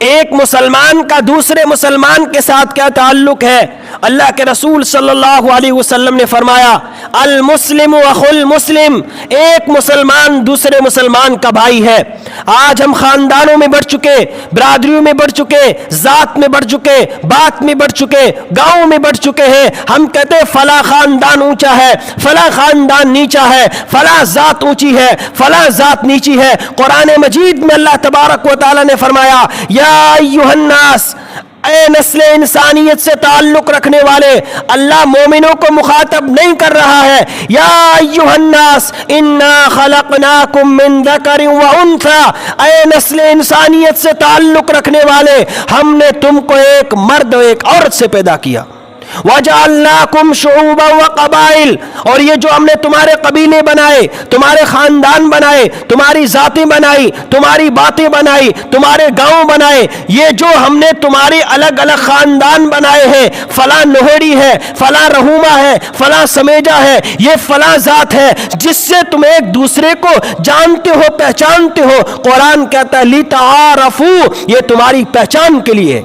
ایک مسلمان کا دوسرے مسلمان کے ساتھ کیا تعلق ہے؟ اللہ کے رسول صلی اللہ علیہ وسلم نے فرمایا المسلم اخو المسلم، ایک مسلمان دوسرے مسلمان کا بھائی ہے۔ آج ہم خاندانوں میں بڑھ چکے، برادریوں میں بڑھ چکے، ذات میں بڑھ چکے، بات میں بڑھ چکے، گاؤں میں بڑھ چکے ہیں۔ ہم کہتے ہیں فلاں خاندان اونچا ہے، فلاں خاندان نیچا ہے، فلاں ذات اونچی ہے، فلاں ذات نیچی ہے۔ قرآن مجید میں اللہ تبارک و تعالی نے فرمایا یا ایھا الناس، اے نسل انسانیت سے تعلق رکھنے والے، اللہ مومنوں کو مخاطب نہیں کر رہا ہے۔ یا ایھا الناس انا خلقناکم من ذکر و انثی، اے نسل انسانیت سے تعلق رکھنے والے، ہم نے تم کو ایک مرد اور ایک عورت سے پیدا کیا۔ وَجَعَلْنَاكُمْ شُعُوبًا وَقَبَائِلَ، اور یہ جو ہم نے تمہارے قبیلے بنائے، تمہارے خاندان بنائے، تمہاری ذاتیں بنائی، تمہاری باتیں بنائی، تمہارے گاؤں بنائے، یہ جو ہم نے تمہارے الگ الگ خاندان بنائے ہیں، فلاں نوہڑی ہے، فلاں رہوما ہے، فلاں سمیجا ہے، یہ فلاں ذات ہے، جس سے تم ایک دوسرے کو جانتے ہو، پہچانتے ہو۔ قرآن کہتا ہے لِتَعَارَفُوا، یہ تمہاری پہچان کے لیے۔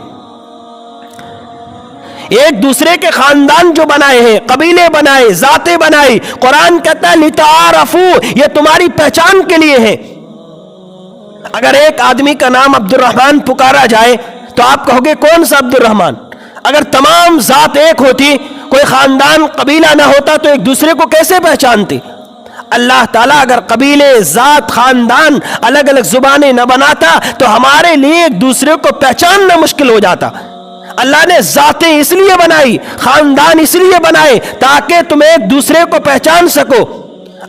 ایک دوسرے کے خاندان جو بنائے ہیں، قبیلے بنائے، ذاتیں بنائی، قرآن کہتا ہے لِتَعَارَفُوا، یہ تمہاری پہچان کے لیے ہے۔ اگر ایک آدمی کا نام عبد الرحمن پکارا جائے تو آپ کہو گے کون سا عبد الرحمن؟ اگر تمام ذات ایک ہوتی، کوئی خاندان قبیلہ نہ ہوتا تو ایک دوسرے کو کیسے پہچانتے؟ اللہ تعالیٰ اگر قبیلے، ذات، خاندان الگ الگ زبانیں نہ بناتا تو ہمارے لیے ایک دوسرے کو پہچاننا مشکل ہو جاتا۔ اللہ نے ذاتیں اس لیے بنائی، خاندان اس لیے بنائے تاکہ تم ایک دوسرے کو پہچان سکو۔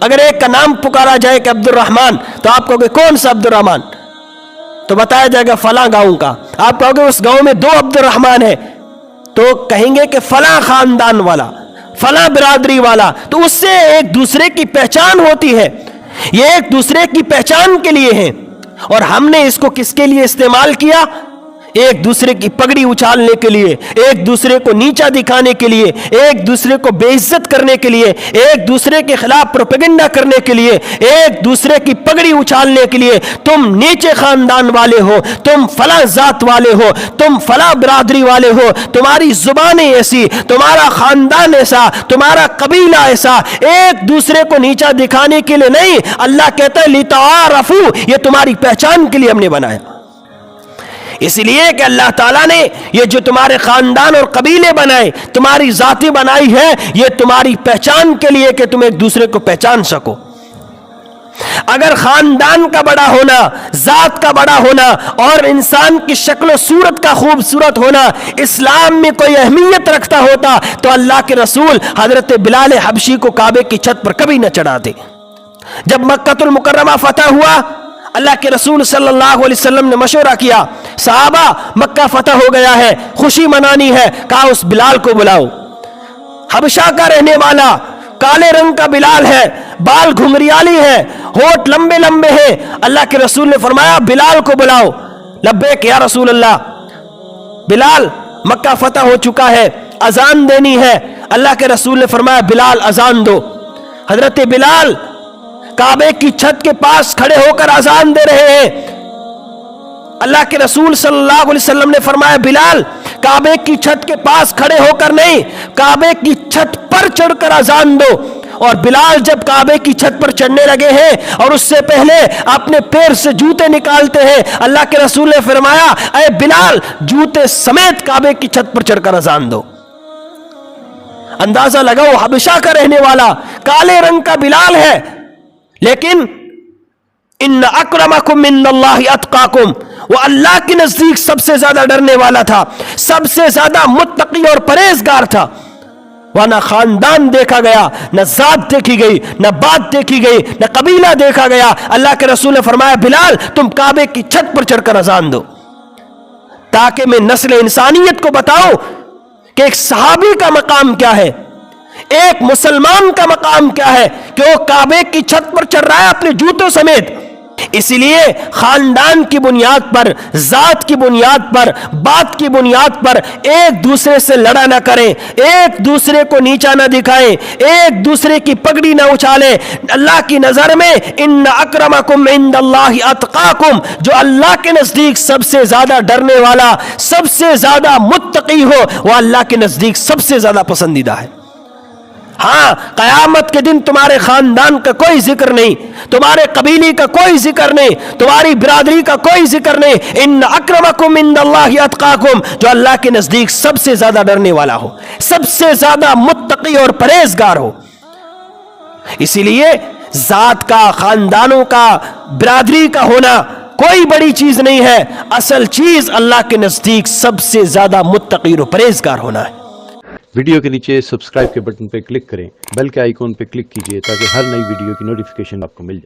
اگر ایک کا نام پکارا جائے کہ عبد الرحمن تو آپ کہو گے کون سا عبد الرحمن؟ تو بتایا جائے گا فلاں گاؤں کا۔ آپ کہو گے اس گاؤں میں 2 عبد الرحمن ہے، تو کہیں گے کہ فلاں خاندان والا، فلاں برادری والا، تو اس سے ایک دوسرے کی پہچان ہوتی ہے۔ یہ ایک دوسرے کی پہچان کے لیے ہیں، اور ہم نے اس کو کس کے لیے استعمال کیا؟ ایک دوسرے کی پگڑی اچھالنے کے لیے، ایک دوسرے کو نیچا دکھانے کے لیے، ایک دوسرے کو بے عزت کرنے کے لیے، ایک دوسرے کے خلاف پروپیگنڈا کرنے کے لیے، ایک دوسرے کی پگڑی اچھالنے کے لیے۔ تم نیچے خاندان والے ہو، تم فلاں ذات والے ہو، تم فلاں برادری والے ہو، تمہاری زبانیں ایسی، تمہارا خاندان ایسا، تمہارا قبیلہ ایسا، ایک دوسرے کو نیچا دکھانے کے لیے نہیں۔ اللہ کہتا ہے لِتَعَارَفُوا، یہ تمہاری پہچان کے لیے ہم نے بنایا۔ اس لیے کہ اللہ تعالیٰ نے یہ جو تمہارے خاندان اور قبیلے بنائے، تمہاری ذاتیں بنائی ہے، یہ تمہاری پہچان کے لیے کہ تم ایک دوسرے کو پہچان سکو۔ اگر خاندان کا بڑا ہونا، ذات کا بڑا ہونا اور انسان کی شکل و صورت کا خوبصورت ہونا اسلام میں کوئی اہمیت رکھتا ہوتا تو اللہ کے رسول حضرت بلال حبشی کو کعبے کی چھت پر کبھی نہ چڑھاتے۔ جب مکہ المکرمہ فتح ہوا، اللہ کے رسول صلی اللہ علیہ وسلم نے مشورہ کیا، صحابہ مکہ فتح ہو گیا ہے، خوشی منانی ہے، کہا اس بلال کو بلاؤ۔ حبشہ کا رہنے والا، کالے رنگ کا بلال ہے، بال گھنگریالی ہے، ہونٹ لمبے لمبے ہیں۔ اللہ کے رسول نے فرمایا بلال کو بلاؤ۔ لبیک یا رسول اللہ۔ بلال مکہ فتح ہو چکا ہے، اذان دینی ہے۔ اللہ کے رسول نے فرمایا بلال اذان دو۔ حضرت بلال کعبے کی چھت کے پاس کھڑے ہو کر اذان دے رہے ہیں۔ اللہ کے رسول صلی اللہ علیہ وسلم نے فرمایا بلال کعبے کی چھت کے پاس کھڑے ہو کر نہیں، کعبے کی چھت پر چڑھ کر اذان دو۔ اور بلال جب کعبے کی چھت پر چڑھنے لگے ہیں اور اس سے پہلے اپنے پیر سے جوتے نکالتے ہیں، اللہ کے رسول نے فرمایا اے بلال جوتے سمیت کعبے کی چھت پر چڑھ کر اذان دو۔ اندازہ لگاؤ، حبشہ کا رہنے والا، کالے رنگ کا بلال ہے، لیکن ان اکرمکم من اللہ اتقاکم، وہ اللہ کے نزدیک سب سے زیادہ ڈرنے والا تھا، سب سے زیادہ متقی اور پرہیزگار تھا۔ وہاں نہ خاندان دیکھا گیا، نہ ذات دیکھی گئی، نہ بات دیکھی گئی، نہ قبیلہ دیکھا گیا۔ اللہ کے رسول نے فرمایا بلال تم کعبے کی چھت پر چڑھ کر اذان دو، تاکہ میں نسل انسانیت کو بتاؤں کہ ایک صحابی کا مقام کیا ہے، ایک مسلمان کا مقام کیا ہے، کہ وہ کعبے کی چھت پر چڑھ رہا ہے اپنے جوتوں سمیت۔ اسی لیے خاندان کی بنیاد پر، ذات کی بنیاد پر، بات کی بنیاد پر ایک دوسرے سے لڑا نہ کریں، ایک دوسرے کو نیچا نہ دکھائیں، ایک دوسرے کی پگڑی نہ اچھالیں۔ اللہ کی نظر میں ان اکرمکم عند اللہ اتقاکم، جو اللہ کے نزدیک سب سے زیادہ ڈرنے والا، سب سے زیادہ متقی ہو، وہ اللہ کے نزدیک سب سے زیادہ پسندیدہ ہے۔ ہاں، قیامت کے دن تمہارے خاندان کا کوئی ذکر نہیں، تمہارے قبیلے کا کوئی ذکر نہیں، تمہاری برادری کا کوئی ذکر نہیں۔ ان اکرمکم عند اللہ اتقاکم، جو اللہ کے نزدیک سب سے زیادہ ڈرنے والا ہو، سب سے زیادہ متقی اور پرہیزگار ہو۔ اسی لیے ذات کا، خاندانوں کا، برادری کا ہونا کوئی بڑی چیز نہیں ہے، اصل چیز اللہ کے نزدیک سب سے زیادہ متقی اور پرہیزگار ہونا ہے۔ ویڈیو کے نیچے سبسکرائب کے بٹن پہ کلک کریں، بیل کے آئیکن پہ کلک کیجئے تاکہ ہر نئی ویڈیو کی نوٹیفیکیشن آپ کو مل جائے۔